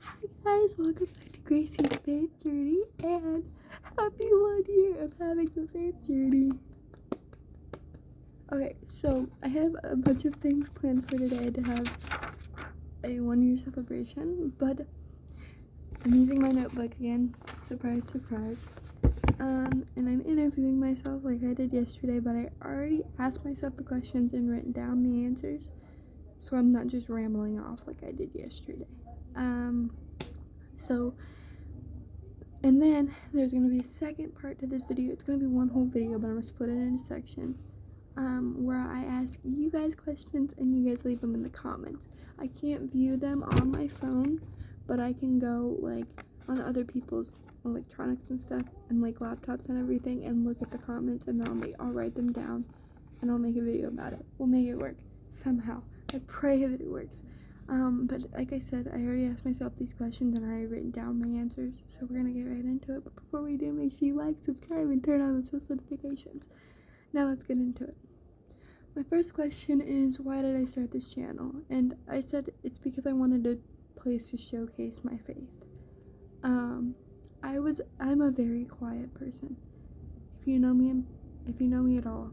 Hi guys, welcome back to Gracie's Faith Journey, and happy 1 year of having the faith journey. Okay, so I have a bunch of things planned for today to have a 1 year celebration, but I'm using my notebook again, surprise, surprise. And I'm interviewing myself like I did yesterday, but I already asked myself the questions and written down the answers, so I'm not just rambling off like I did yesterday. And then there's going to be a second part to this video. It's going to be one whole video, but I'm going to split it into sections, where I ask you guys questions and you guys leave them in the comments. I can't view them on my phone, but I can go like on other people's electronics and stuff and like laptops and everything and look at the comments, and then I'll write them down and I'll make a video about it. We'll make it work somehow. I pray that it works. But like I said, I already asked myself these questions and I already written down my answers, so we're gonna get right into it. But before we do, make sure you like, subscribe, and turn on the post notifications. Now let's get into it. My first question is, why did I start this channel? And I said it's because I wanted a place to showcase my faith. I'm a very quiet person. If you know me at all,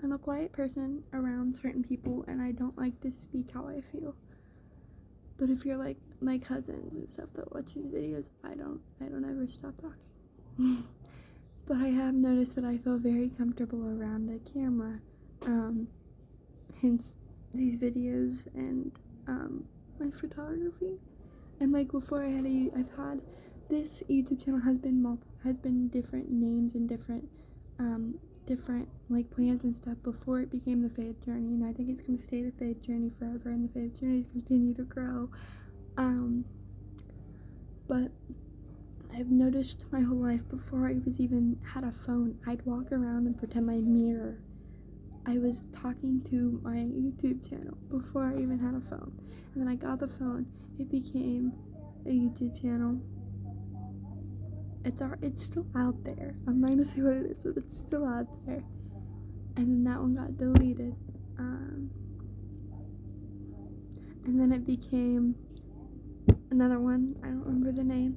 I'm a quiet person around certain people, and I don't like to speak how I feel. But if you're like my cousins and stuff that watch these videos, I don't ever stop talking. But I have noticed that I feel very comfortable around a camera, hence these videos and my photography. And like before, I've had this YouTube channel has been different names and different like plans and stuff before it became the faith journey, and I think it's going to stay the faith journey forever, and the faith journey is continue to grow. But I've noticed my whole life, before I was even had a phone, I'd walk around and pretend my mirror I was talking to my YouTube channel before I even had a phone. And then I got the phone, it became a YouTube channel. It's still out there. I'm not gonna say what it is, but it's still out there. And then that one got deleted. And then it became another one. I don't remember the name.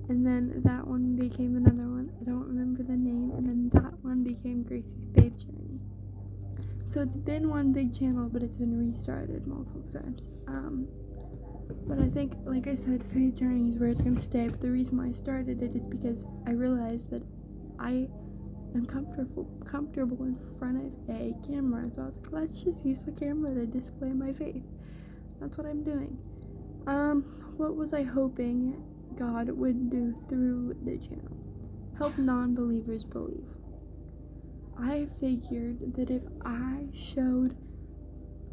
And then that one became another one. I don't remember the name. And then that one became Gracie's Faith Journey. So it's been one big channel, but it's been restarted multiple times. But I think, like I said, Faith Journey is where it's gonna stay. But the reason why I started it is because I realized that I am comfortable in front of a camera. So I was like, let's just use the camera to display my faith. That's what I'm doing. What was I hoping God would do through the channel? Help non-believers believe. I figured that if I showed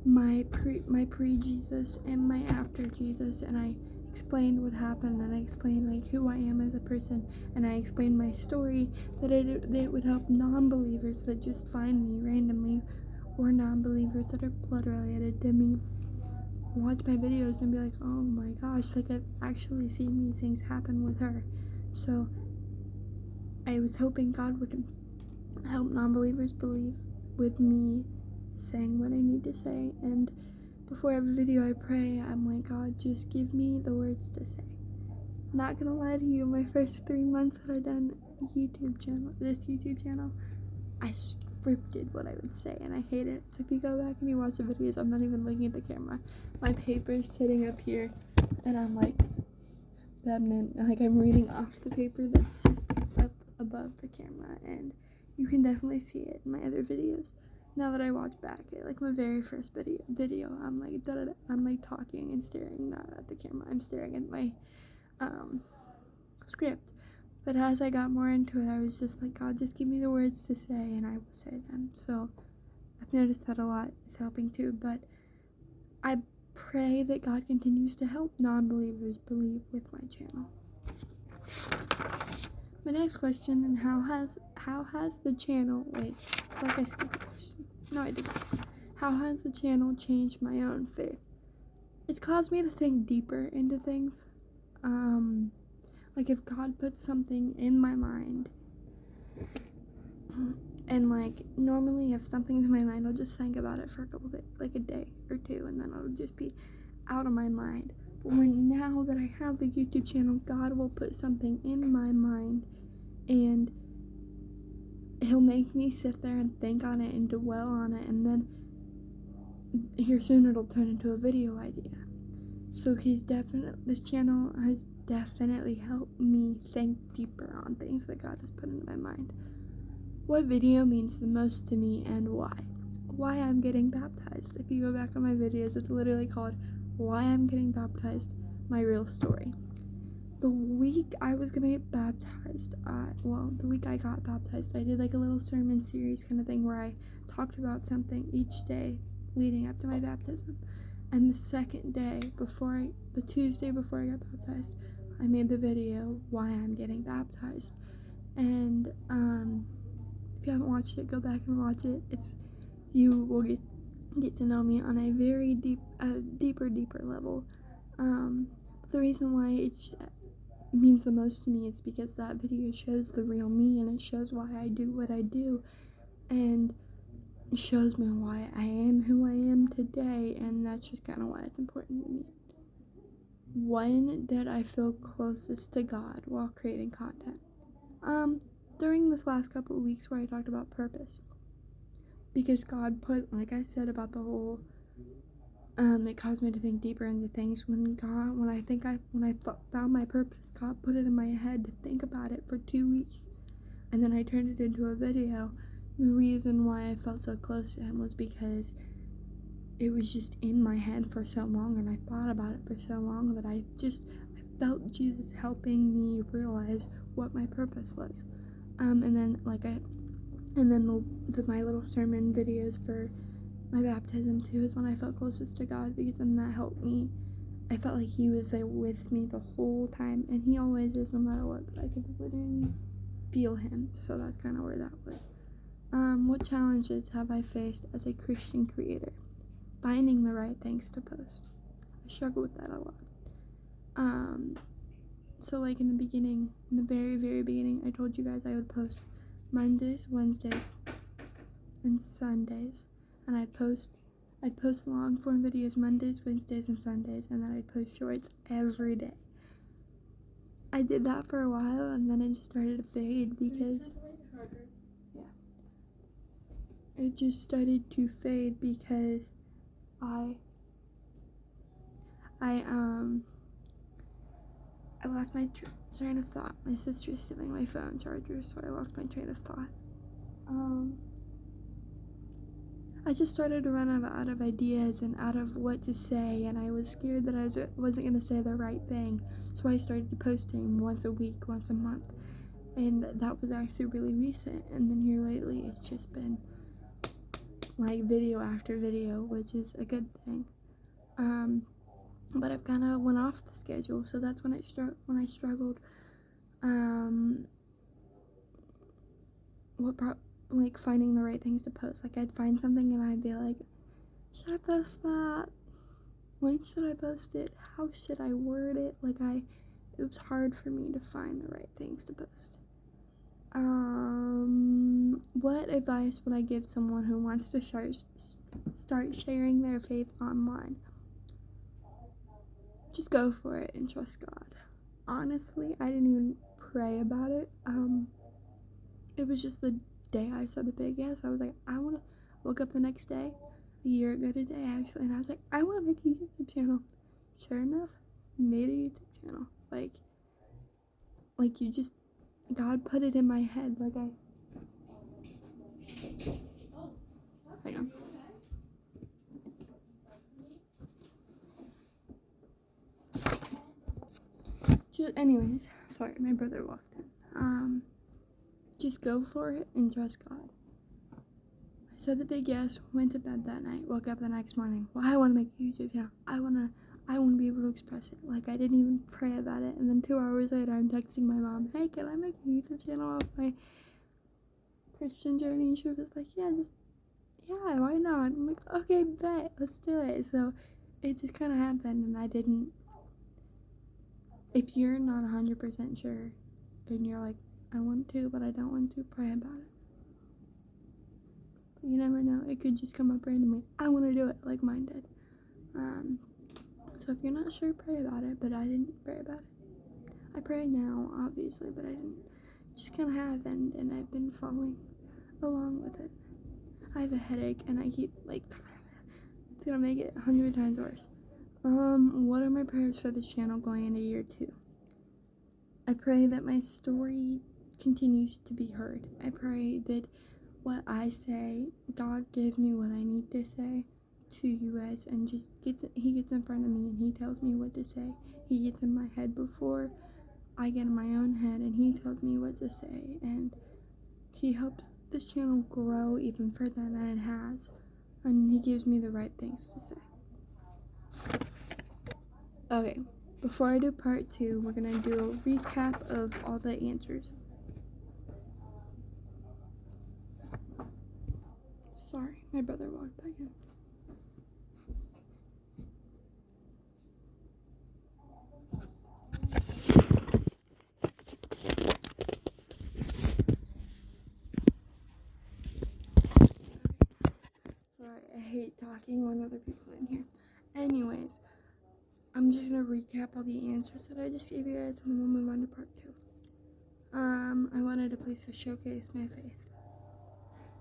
my pre-Jesus and my after Jesus, and I explained what happened, and I explained like who I am as a person, and I explained my story, that it would help non-believers that just find me randomly, or non-believers that are blood related to me, watch my videos and be like, oh my gosh, like I've actually seen these things happen with her. So I was hoping God would help non-believers believe with me saying what I need to say. And before every video I pray, I'm like, God, just give me the words to say. Not gonna lie to you, my first 3 months that I done this YouTube channel, I scripted what I would say, and I hated it. So if you go back and you watch the videos, I'm not even looking at the camera. My paper's sitting up here, and I'm like, I'm reading off the paper that's just up above the camera, and you can definitely see it in my other videos. Now that I watch back at like my very first video, I'm like talking and staring not at the camera. I'm staring at my script. But as I got more into it, I was just like, God, just give me the words to say, and I will say them. So I've noticed that a lot is helping too. But I pray that God continues to help non-believers believe with my channel. My next question, and how has the channel, I skipped the question. No, I didn't. How has the channel changed my own faith? It's caused me to think deeper into things. Like if God puts something in my mind, and like normally if something's in my mind, I'll just think about it for a couple days, like a day or two, and then it'll just be out of my mind. But now that I have the YouTube channel, God will put something in my mind, and he'll make me sit there and think on it and dwell on it, and then here soon it'll turn into a video idea. So this channel has definitely helped me think deeper on things that God has put in my mind. What video means the most to me and why? Why I'm getting baptized. If you go back on my videos, it's literally called Why I'm Getting Baptized, My Real Story. The week I was gonna get baptized, the week I got baptized, I did like a little sermon series kind of thing where I talked about something each day leading up to my baptism. And the second day, the Tuesday before I got baptized, I made the video, Why I'm Getting Baptized. And, if you haven't watched it, go back and watch it. You will get to know me on a very deeper level. The reason why it means the most to me is because that video shows the real me, and it shows why I do what I do, and it shows me why I am who I am today, and that's just kind of why it's important to me. When did I feel closest to God while creating content? During this last couple of weeks where I talked about purpose. Because God put, like I said about the whole, it caused me to think deeper into things. When I found my purpose, God put it in my head to think about it for 2 weeks. And then I turned it into a video. The reason why I felt so close to him was because it was just in my head for so long, and I thought about it for so long that I felt Jesus helping me realize what my purpose was. My little sermon videos for my baptism too is when I felt closest to God, because then that helped me. I felt like he was there with me the whole time, and he always is no matter what, but I could literally feel him, so that's kind of where that was. What challenges have I faced as a Christian creator? Finding the right things to post. I struggle with that a lot. So like in the very, very beginning, I told you guys I would post Mondays, Wednesdays, and Sundays, and I'd post long form videos Mondays, Wednesdays, and Sundays, and then I'd post shorts every day. I did that for a while, and then it just started to fade because it just started to fade because I lost my train of thought. My sister's stealing my phone charger, so I lost my train of thought. I just started to run out of ideas and out of what to say, and I was scared that I wasn't going to say the right thing, so I started posting once a week, once a month, and that was actually really recent. And then here lately, it's just been like video after video, which is a good thing. But I've kind of went off the schedule, so that's when I struggled. Like finding the right things to post. Like I'd find something and I'd be like, should I post that? When should I post it? How should I word it? It was hard for me to find the right things to post. What advice would I give someone who wants to start sharing their faith online? Just go for it and trust God. Honestly, I didn't even pray about it. It was just the day I said the big yes. I was like, woke up the next day, a year ago today actually, and I was like, I want to make a YouTube channel. Sure enough, made a YouTube channel. God put it in my head. Hang on. Anyways, sorry, my brother walked in. Just go for it and trust God. I said the big yes, went to bed that night, woke up the next morning. Well, I want to make a YouTube channel. I want to be able to express it. I didn't even pray about it. And then 2 hours later, I'm texting my mom, hey, can I make a YouTube channel off my Christian journey? And she was like, yeah, why not? I'm like, okay, bet, let's do it. So it just kind of happened, and I didn't. If you're not 100% sure, and you're like, I want to, but I don't want to, pray about it. But you never know, it could just come up randomly. I want to do it, like mine did. So if you're not sure, pray about it, but I didn't pray about it. I pray now, obviously, but I didn't. Just kind of have, and I've been following along with it. I have a headache, and I keep, it's gonna make it 100 times worse. What are my prayers for this channel going into year 2? I pray that my story continues to be heard. I pray that what I say, God gives me what I need to say to you guys, and he gets in front of me and he tells me what to say. He gets in my head before I get in my own head, and he tells me what to say, and he helps this channel grow even further than it has, and he gives me the right things to say. Okay, before I do part 2, we're gonna do a recap of all the answers. Sorry, my brother walked back in. Sorry, I hate talking when other people are in here. Anyways, I'm just gonna recap all the answers that I just gave you guys, and then we'll move on to part 2. I wanted a place to showcase my faith.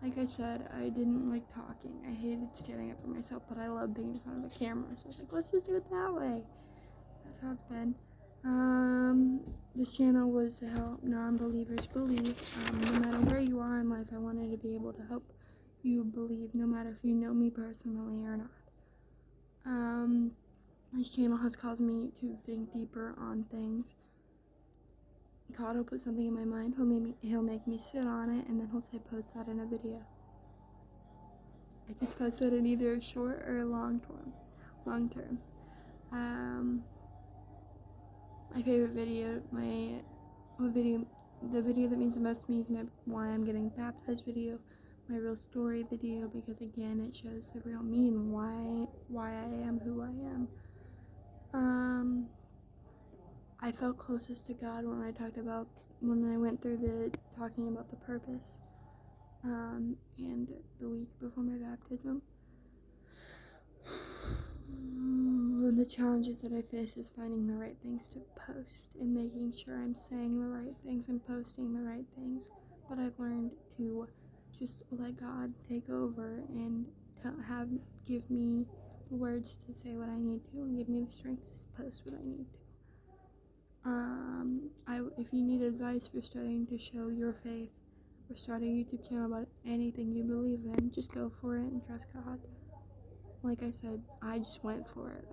Like I said, I didn't like talking. I hated standing up for myself, but I love being in front of a camera. So I was like, let's just do it that way. That's how it's been. This channel was to help non-believers believe. No matter where you are in life, I wanted to be able to help you believe, no matter if you know me personally or not. This channel has caused me to think deeper on things. God will put something in my mind, he'll make me sit on it, and then he'll say post that in a video. It gets posted in either a short or a long term. My favorite video, the video that means the most to me is my why I'm getting baptized video, my real story video, because again it shows the real me and why I am who I am. I felt closest to God when I went through talking about the purpose, and the week before my baptism. The challenges that I face is finding the right things to post and making sure I'm saying the right things and posting the right things. But I've learned to just let God take over and give me the words to say what I need to, and give me the strength to post what I need to. If you need advice for starting to show your faith or start a YouTube channel about anything you believe in, just go for it and trust God. Like I said, I just went for it.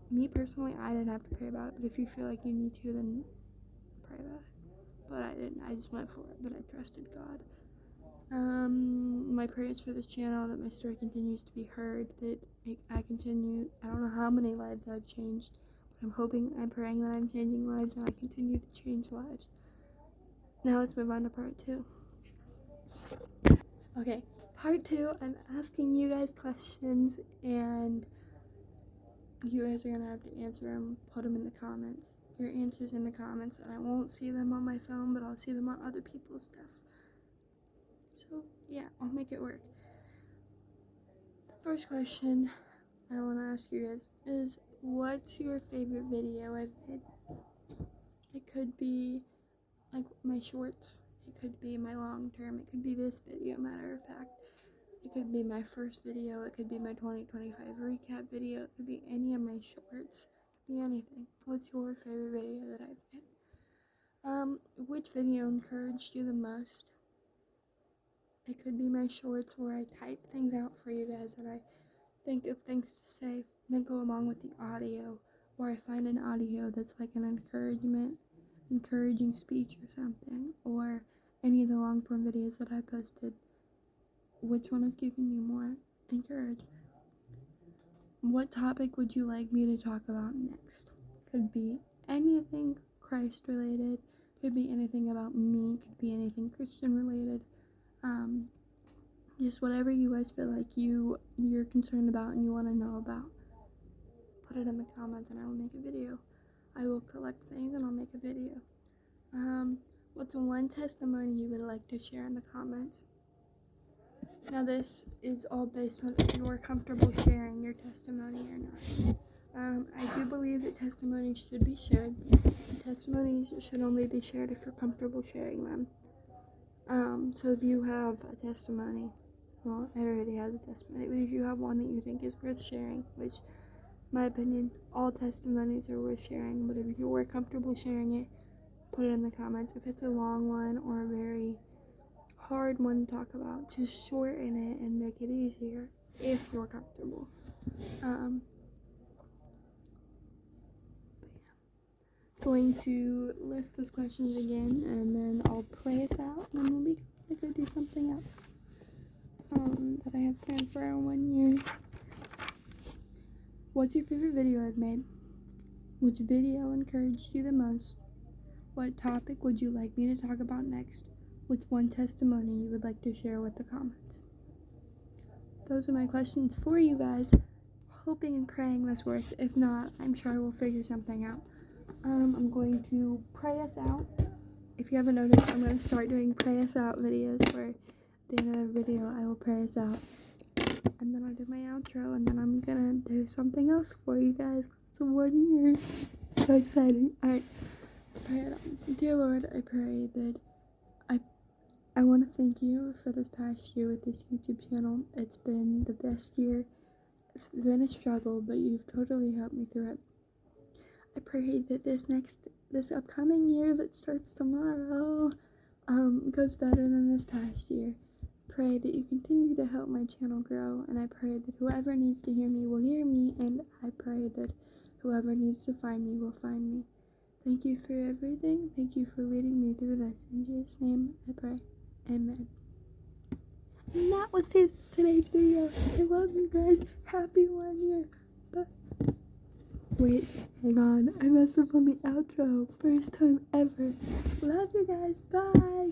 Me personally, I didn't have to pray about it, but if you feel like you need to, then pray about it. But I didn't. I just went for it. That I trusted God. My prayers for this channel, that my story continues to be heard, that I don't know how many lives I've changed, but I'm praying that I'm changing lives and I continue to change lives. Now let's move on to part 2. Okay, part 2, I'm asking you guys questions, and you guys are gonna have to answer them, put them in the comments. Your answers in the comments, and I won't see them on my phone, but I'll see them on other people's stuff. So, yeah, I'll make it work. The first question I want to ask you guys is, what's your favorite video I've made? It could be, like, my shorts. It could be my long term. It could be this video, matter of fact. It could be my first video. It could be my 2025 recap video. It could be any of my shorts. It could be anything. What's your favorite video that I've made? Which video encouraged you the most? It could be my shorts where I type things out for you guys and I think of things to say that go along with the audio, or I find an audio that's like an encouraging speech or something, or any of the long form videos that I posted. Which one is giving you more encouragement? What topic would you like me to talk about next? Could be anything Christ related, could be anything about me, could be anything Christian related. Just whatever you guys feel like you're concerned about and you want to know about. Put it in the comments and I will make a video. I will collect things and I'll make a video. What's one testimony you would like to share in the comments? Now this is all based on if you are comfortable sharing your testimony or not. I do believe that testimonies should be shared. Testimonies should only be shared if you're comfortable sharing them. So if you have a testimony, well, everybody has a testimony, but if you have one that you think is worth sharing, which, in my opinion, all testimonies are worth sharing, but if you were comfortable sharing it, put it in the comments. If it's a long one or a very hard one to talk about, just shorten it and make it easier if you're comfortable. Going to list those questions again, and then I'll pray us out, and then we'll be going to go do something else that I have planned for our 1 year. What's your favorite video I've made? Which video encouraged you the most? What topic would you like me to talk about next? What's one testimony you would like to share with the comments? Those are my questions for you guys. Hoping and praying this works. If not, I'm sure I will figure something out. I'm going to pray us out. If you haven't noticed, I'm going to start doing pray us out videos where at the end of the video I will pray us out. And then I'll do my outro, and then I'm going to do something else for you guys. It's 1 year. So exciting. Alright, let's pray it out. Dear Lord, I pray that I want to thank you for this past year with this YouTube channel. It's been the best year. It's been a struggle, but you've totally helped me through it. I pray that this upcoming year that starts tomorrow goes better than this past year. Pray that you continue to help my channel grow, and I pray that whoever needs to hear me will hear me, and I pray that whoever needs to find me will find me. Thank you for everything. Thank you for leading me through this. In Jesus' name I pray. Amen. And that was today's video. I love you guys. Happy 1 year. But wait, hang on. I messed up on the outro. First time ever. Love you guys. Bye.